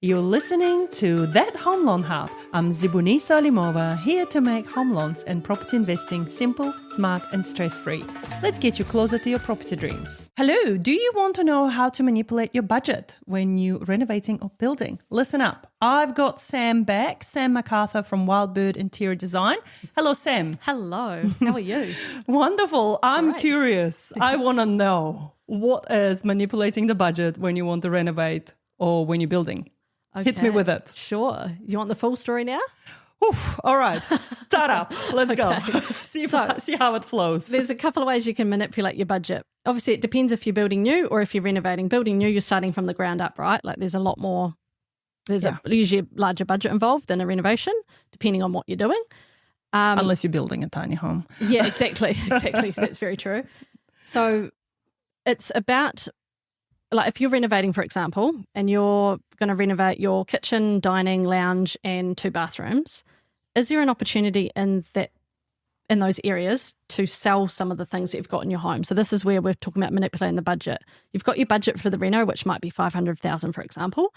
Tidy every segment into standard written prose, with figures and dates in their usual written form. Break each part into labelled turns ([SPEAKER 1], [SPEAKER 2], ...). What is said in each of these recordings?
[SPEAKER 1] You're listening to That Home Loan Hub. I'm Zibuni Salimova, here to make home loans and property investing simple, smart and stress-free. Let's get you closer to your property dreams. Hello, do you want to know how to manipulate your budget when you're renovating or building? Listen up. I've got Sam back, Sam MacArthur from Wildbird Interior Design. Hello, Sam.
[SPEAKER 2] Hello, how are you?
[SPEAKER 1] Wonderful. I'm
[SPEAKER 2] Great.
[SPEAKER 1] Curious. I want to know, what is manipulating the budget when you want to renovate or when you're building? Hit me with it.
[SPEAKER 2] Sure. You want the full story now?
[SPEAKER 1] Oof, all right, start up. Let's go. See how it flows.
[SPEAKER 2] There's a couple of ways you can manipulate your budget. Obviously, it depends if you're building new or if you're renovating. Building new, you're starting from the ground up, right? Like there's a lot more, usually a larger budget involved than a renovation, depending on what you're doing.
[SPEAKER 1] Unless you're building a tiny home.
[SPEAKER 2] Yeah, exactly. That's very true. So it's about, like if you're renovating, for example, and you're going to renovate your kitchen, dining, lounge and 2 bathrooms, is there an opportunity in those areas to sell some of the things that you've got in your home? So this is where we're talking about manipulating the budget. You've got your budget for the reno, which might be $500,000, for example,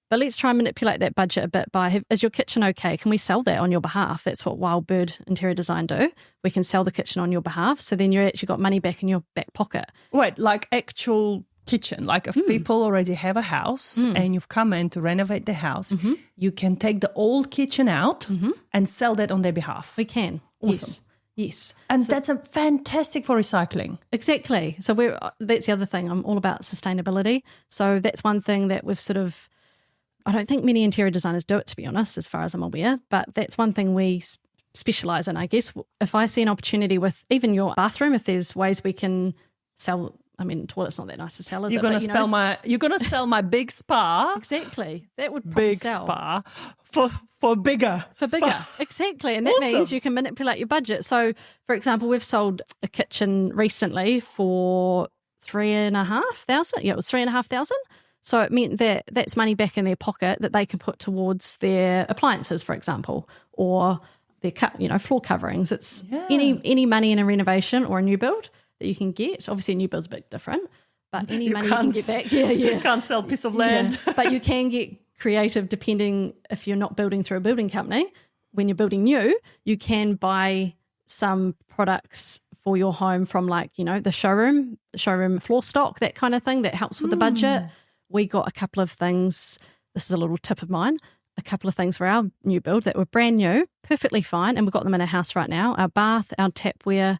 [SPEAKER 2] but let's try and manipulate that budget a bit by, is your kitchen okay? Can we sell that on your behalf? That's what Wildbird Interior Design do. We can sell the kitchen on your behalf. So then you actually got money back in your back pocket.
[SPEAKER 1] Wait, like actual kitchen, like if people already have a house and you've come in to renovate the house, you can take the old kitchen out and sell that on their behalf.
[SPEAKER 2] We can.
[SPEAKER 1] Awesome.
[SPEAKER 2] Yes.
[SPEAKER 1] And that's a fantastic for recycling.
[SPEAKER 2] Exactly. So that's the other thing. I'm all about sustainability. So that's one thing that we've sort of, I don't think many interior designers do it, to be honest, as far as I'm aware, but that's one thing we specialise in, I guess. If I see an opportunity with even your bathroom, if there's ways we can sell, I mean, toilet's not that nice to sell, is
[SPEAKER 1] You're
[SPEAKER 2] it?
[SPEAKER 1] You're gonna sell my big spa.
[SPEAKER 2] Exactly. That would probably
[SPEAKER 1] Big
[SPEAKER 2] sell.
[SPEAKER 1] spa for bigger.
[SPEAKER 2] For
[SPEAKER 1] spa.
[SPEAKER 2] bigger, exactly. And that means you can manipulate your budget. So, for example, we've sold a kitchen recently for $3,500. Yeah, it was $3,500. So it meant that that's money back in their pocket that they can put towards their appliances, for example, or their floor coverings. It's any money in a renovation or a new build that you can get. Obviously, a new build's a bit different, but any money you can get back.
[SPEAKER 1] You can't sell a piece of land.
[SPEAKER 2] Yeah. But you can get creative depending if you're not building through a building company. When you're building new, you can buy some products for your home from the showroom floor stock, that kind of thing that helps with the budget. We got a couple of things, this is a little tip of mine, a couple of things for our new build that were brand new, perfectly fine, and we've got them in our house right now. Our bath, our tapware,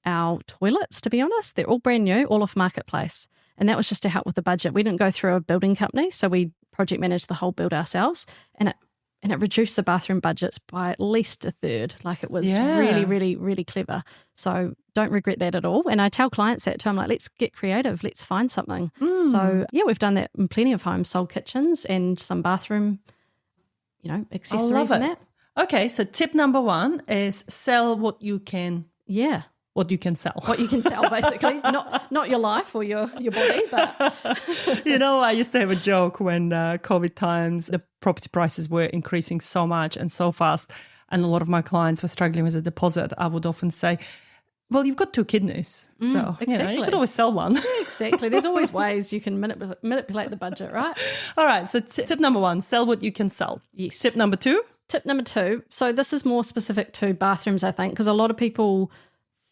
[SPEAKER 2] our toilets, to be honest, they're all brand new, all off Marketplace. And that was just to help with the budget. We didn't go through a building company, so we project managed the whole build ourselves, and it reduced the bathroom budgets by at least a third. Like it was really, really, really clever. So don't regret that at all. And I tell clients that too. I'm like, let's get creative. Let's find something. So we've done that in plenty of homes, sold kitchens and some bathroom, accessories and that.
[SPEAKER 1] Okay, so tip number 1 is sell what you can.
[SPEAKER 2] Yeah.
[SPEAKER 1] What you can sell.
[SPEAKER 2] What you can sell, basically. Not your life or your body, but...
[SPEAKER 1] I used to have a joke when COVID times, the property prices were increasing so much and so fast, and a lot of my clients were struggling with a deposit. I would often say, well, you've got 2 kidneys, so
[SPEAKER 2] exactly.
[SPEAKER 1] You could always sell one.
[SPEAKER 2] Exactly. There's always ways you can manipulate the budget, right?
[SPEAKER 1] All right, so tip number 1, sell what you can sell.
[SPEAKER 2] Yes.
[SPEAKER 1] Tip number 2?
[SPEAKER 2] Tip number 2, so this is more specific to bathrooms, I think, because a lot of people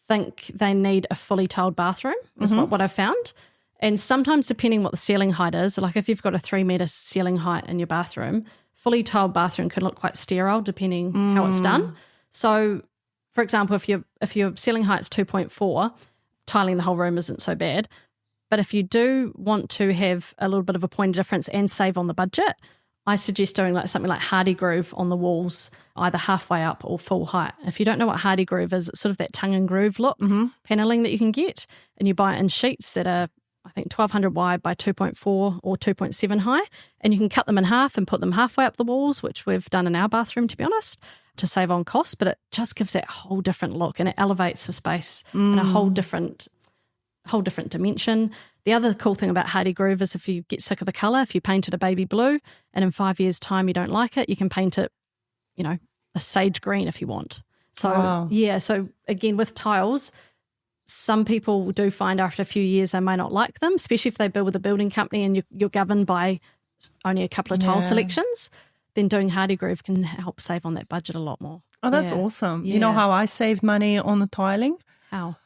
[SPEAKER 2] think they need a fully tiled bathroom is what I've found. And sometimes depending what the ceiling height is, like if you've got a 3-metre ceiling height in your bathroom, fully tiled bathroom can look quite sterile depending how it's done. So, for example, if your ceiling height's 2.4, tiling the whole room isn't so bad. But if you do want to have a little bit of a point of difference and save on the budget, I suggest doing something like hardy groove on the walls, either halfway up or full height. If you don't know what hardy groove is, it's sort of that tongue and groove look paneling that you can get, and you buy it in sheets that are, I think, 1200 wide by 2.4 or 2.7 high, and you can cut them in half and put them halfway up the walls, which we've done in our bathroom, to be honest, to save on cost, but it just gives that whole different look and it elevates the space in a whole different dimension. The other cool thing about hardy groove is if you get sick of the colour, if you paint it a baby blue and in 5 years' time you don't like it, you can paint it, a sage green if you want. So, so again, with tiles, some people do find after a few years they may not like them, especially if they build with a building company and you're governed by only a couple of tile selections, then doing Hardy Groove can help save on that budget a lot more.
[SPEAKER 1] Oh, that's awesome.
[SPEAKER 2] Yeah.
[SPEAKER 1] You know how I saved money on the tiling?
[SPEAKER 2] How?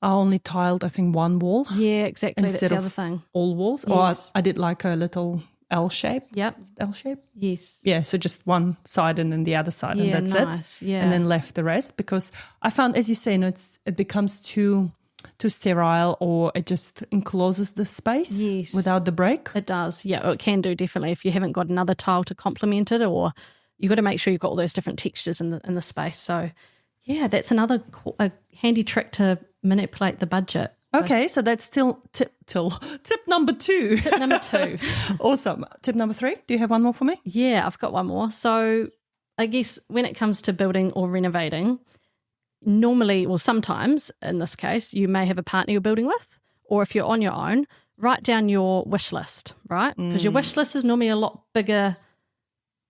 [SPEAKER 1] I only tiled, I think, one wall.
[SPEAKER 2] Yeah, exactly. That's
[SPEAKER 1] Instead
[SPEAKER 2] the
[SPEAKER 1] of
[SPEAKER 2] other thing.
[SPEAKER 1] all walls.
[SPEAKER 2] Yes.
[SPEAKER 1] Or I did like a little L shape.
[SPEAKER 2] Yep.
[SPEAKER 1] L shape?
[SPEAKER 2] Yes.
[SPEAKER 1] Yeah, so just one side and then the other side, and that's
[SPEAKER 2] nice.
[SPEAKER 1] it.
[SPEAKER 2] Yeah.
[SPEAKER 1] And then left the rest, because I found, as you say, it becomes too sterile, or it just encloses the space without the break.
[SPEAKER 2] It does. Yeah, it can do, definitely, if you haven't got another tile to complement it, or you've got to make sure you've got all those different textures in the space. So, yeah, that's another a handy trick to manipulate the budget.
[SPEAKER 1] Okay, so that's still tip number 2.
[SPEAKER 2] Tip number 2.
[SPEAKER 1] Awesome. Tip number 3. Do you have one more for me?
[SPEAKER 2] Yeah, I've got one more. So I guess when it comes to building or renovating, normally, or sometimes in this case, you may have a partner you're building with, or if you're on your own, write down your wish list, right? Because your wish list is normally a lot bigger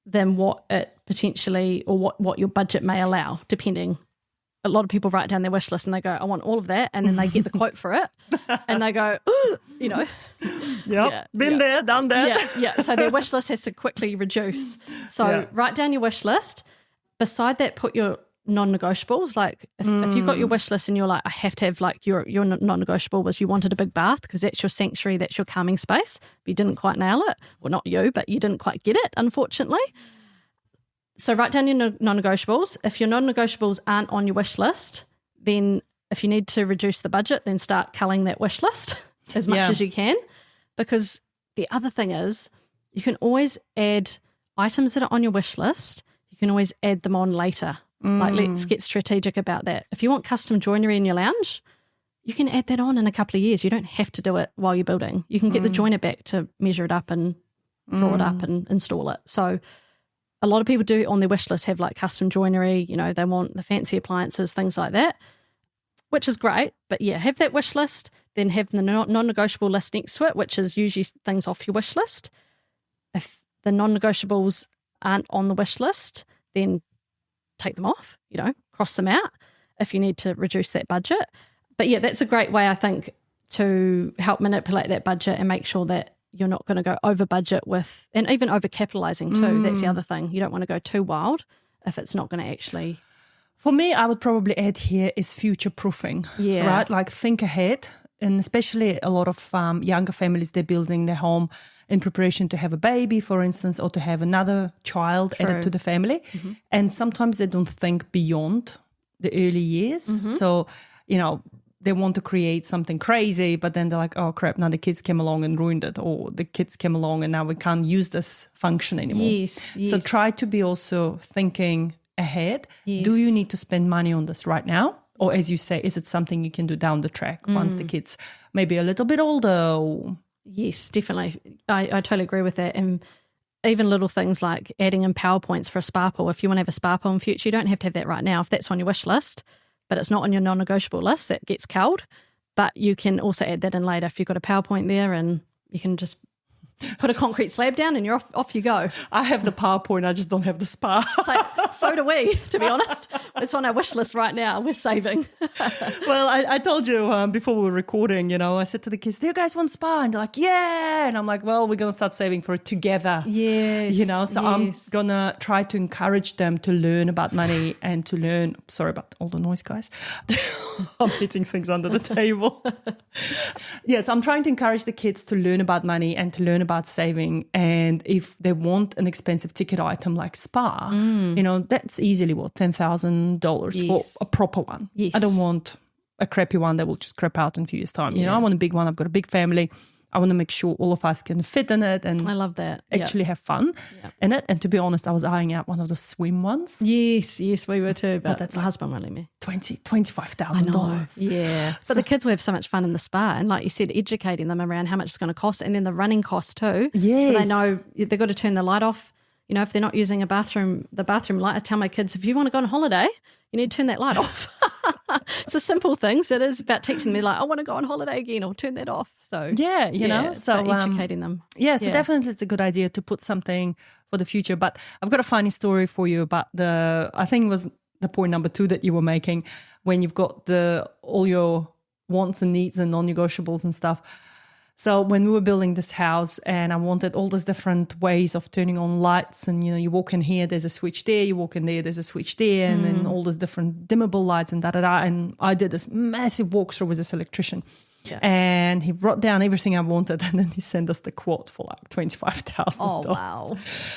[SPEAKER 2] than what it potentially, or what your budget may allow, depending. A lot of people write down their wish list and they go, I want all of that. And then they get the quote for it and they go, you know.
[SPEAKER 1] Been there, done that.
[SPEAKER 2] Yeah. So their wish list has to quickly reduce. So write down your wish list. Beside that, put your non-negotiables. Like if you've got your wish list and you're like, I have to have, like, your non-negotiable was you wanted a big bath because that's your sanctuary, that's your calming space. But you didn't quite nail it. Well, not you, but you didn't quite get it, unfortunately. So write down your non-negotiables. If your non-negotiables aren't on your wish list, then if you need to reduce the budget, then start culling that wish list as much as you can. Because the other thing is, you can always add items that are on your wish list. You can always add them on later. Like, let's get strategic about that. If you want custom joinery in your lounge, you can add that on in a couple of years. You don't have to do it while you're building. You can get the joiner back to measure it up and draw it up and install it. So a lot of people do on their wish list have like custom joinery, you know, they want the fancy appliances, things like that, which is great. But yeah, have that wish list, then have the non-negotiable list next to it, which is usually things off your wish list. If the non-negotiables aren't on the wish list, then take them off, you know, cross them out if you need to reduce that budget. But yeah, that's a great way, I think, to help manipulate that budget and make sure that you're not going to go over budget with, and even over capitalizing too. That's the other thing. You don't want to go too wild if it's not going to actually.
[SPEAKER 1] For me, I would probably add here is future proofing.
[SPEAKER 2] Yeah.
[SPEAKER 1] Right? Like, think ahead. And especially a lot of younger families, they're building their home in preparation to have a baby, for instance, or to have another child added to the family. And sometimes they don't think beyond the early years. So, you know, they want to create something crazy, but then they're like, oh crap, now the kids came along and ruined it, or the kids came along and now we can't use this function anymore.
[SPEAKER 2] Yes.
[SPEAKER 1] So try to be also thinking ahead.
[SPEAKER 2] Yes.
[SPEAKER 1] Do you need to spend money on this right now? Or as you say, is it something you can do down the track once the kids maybe a little bit older?
[SPEAKER 2] Yes, definitely. I totally agree with that. And even little things like adding in PowerPoints for a spa pool. If you want to have a spa pool in future, you don't have to have that right now if that's on your wish list, but it's not on your non-negotiable list, that gets culled. But you can also add that in later if you've got a PowerPoint there, and you can just put a concrete slab down and you're off you go.
[SPEAKER 1] I have the PowerPoint, I just don't have the spa.
[SPEAKER 2] So do we, to be honest. It's on our wish list right now. We're saving.
[SPEAKER 1] Well, I told you before we were recording, you know, I said to the kids, do you guys want spa? And they're like, yeah. And I'm like, well, we're going to start saving for it together.
[SPEAKER 2] Yes.
[SPEAKER 1] You know, so I'm going to try to encourage them to learn about money and to learn, sorry about all the noise, guys. I'm hitting things under the table. Yes, I'm trying to encourage the kids to learn about money and to learn about saving. And if they want an expensive ticket item like spa, you know, that's easily $10,000 for a proper one.
[SPEAKER 2] Yes.
[SPEAKER 1] I don't want a crappy one that will just crap out in a few years' time. You know, I want a big one. I've got a big family. I want to make sure all of us can fit in it and
[SPEAKER 2] I love that.
[SPEAKER 1] Actually have fun in it. And to be honest, I was eyeing out one of the swim ones.
[SPEAKER 2] Yes, we were too. But
[SPEAKER 1] that's
[SPEAKER 2] my husband won't let me.
[SPEAKER 1] $25,000.
[SPEAKER 2] Yeah. But the kids will have so much fun in the spa. And like you said, educating them around how much it's going to cost, and then the running costs too.
[SPEAKER 1] Yes.
[SPEAKER 2] So they know they've got to turn the light off. You know, if they're not using the bathroom light, I tell my kids, if you want to go on holiday, you need to turn that light off. It's a simple thing. So it is about teaching them, like, I want to go on holiday again, or turn that off. So
[SPEAKER 1] yeah, you know,
[SPEAKER 2] so educating them.
[SPEAKER 1] Yeah, so definitely it's a good idea to put something for the future. But I've got a funny story for you about I think it was the point number 2 that you were making, when you've got all your wants and needs and non-negotiables and stuff. So when we were building this house and I wanted all these different ways of turning on lights and, you walk in here, there's a switch there, you walk in there, there's a switch there, and then all these different dimmable lights and da-da-da. And I did this massive walkthrough with this electrician. Yeah. And he wrote down everything I wanted and then he sent us the quote for like $25,000.
[SPEAKER 2] Oh, wow.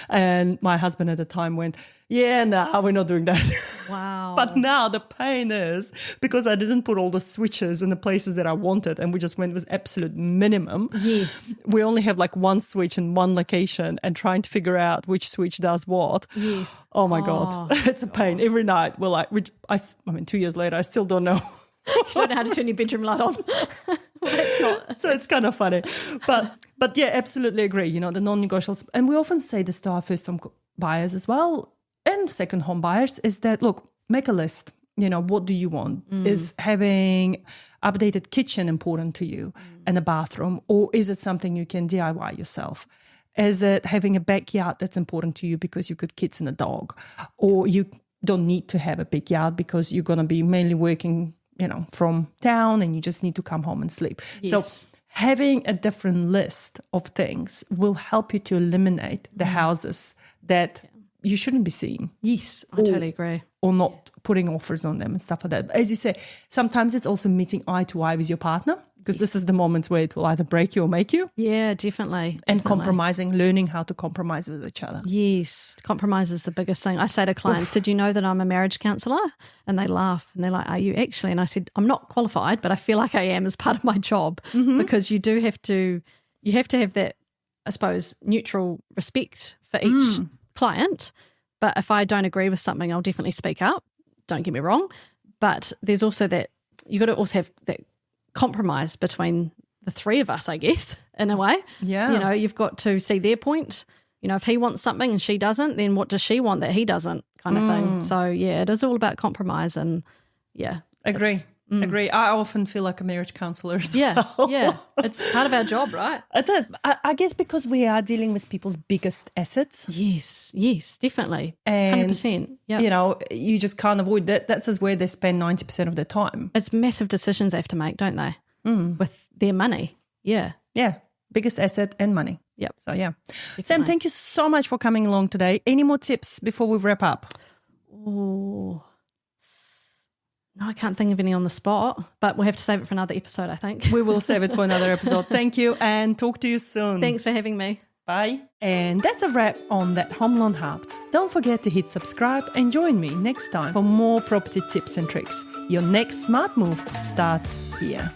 [SPEAKER 1] And my husband at the time went, yeah, no, we're not doing that.
[SPEAKER 2] Wow.
[SPEAKER 1] But now the pain is because I didn't put all the switches in the places that I wanted and we just went with absolute minimum.
[SPEAKER 2] Yes.
[SPEAKER 1] We only have like one switch in one location and trying to figure out which switch does what.
[SPEAKER 2] Yes.
[SPEAKER 1] Oh my God. It's a pain. Every night we're like, 2 years later, I still don't know.
[SPEAKER 2] You don't know how to turn your bedroom light on.
[SPEAKER 1] So it's kind of funny. But yeah, absolutely agree. The non-negotiables. And we often say this to our first home buyers as well and second home buyers is that, look, make a list. What do you want? Is having updated kitchen important to you and a bathroom, or is it something you can DIY yourself? Is it having a backyard that's important to you because you've got kids and a dog, or you don't need to have a big yard because you're going to be mainly working from town and you just need to come home and sleep.
[SPEAKER 2] Yes.
[SPEAKER 1] So having a different list of things will help you to eliminate the houses that you shouldn't be seeing.
[SPEAKER 2] Yes, I totally agree.
[SPEAKER 1] Or not putting offers on them and stuff like that. But as you say, sometimes it's also meeting eye to eye with your partner because this is the moments where it will either break you or make you.
[SPEAKER 2] Yeah, definitely.
[SPEAKER 1] And compromising, learning how to compromise with each other.
[SPEAKER 2] Yes, compromise is the biggest thing. I say to clients, did you know that I'm a marriage counsellor? And they laugh and they're like, are you actually? And I said, I'm not qualified, but I feel like I am as part of my job because you have to have that, I suppose, neutral respect for each client. But if I don't agree with something, I'll definitely speak up. Don't get me wrong. But there's also that, you got to also have that compromise between the three of us, I guess, in a way.
[SPEAKER 1] Yeah.
[SPEAKER 2] You've got to see their point. If he wants something and she doesn't, then what does she want that he doesn't, kind of thing. So, yeah, it is all about compromise and, yeah.
[SPEAKER 1] Agree. I often feel like a marriage counsellor as well.
[SPEAKER 2] Yeah. It's part of our job, right?
[SPEAKER 1] It is. I guess because we are dealing with people's biggest assets.
[SPEAKER 2] Yes, definitely.
[SPEAKER 1] And
[SPEAKER 2] 100%. Yeah.
[SPEAKER 1] You just can't avoid that. That's where they spend 90% of their time.
[SPEAKER 2] It's massive decisions they have to make, don't they? With their money. Yeah.
[SPEAKER 1] Yeah. Biggest asset and money.
[SPEAKER 2] Yep.
[SPEAKER 1] So, yeah.
[SPEAKER 2] Definitely.
[SPEAKER 1] Sam, thank you so much for coming along today. Any more tips before we wrap up?
[SPEAKER 2] Oh, no, I can't think of any on the spot, but we'll have to save it for another episode, I think.
[SPEAKER 1] We will save it for another episode. Thank you and talk to you soon.
[SPEAKER 2] Thanks for having me.
[SPEAKER 1] Bye. And that's a wrap on That Home Loan Hub. Don't forget to hit subscribe and join me next time for more property tips and tricks. Your next smart move starts here.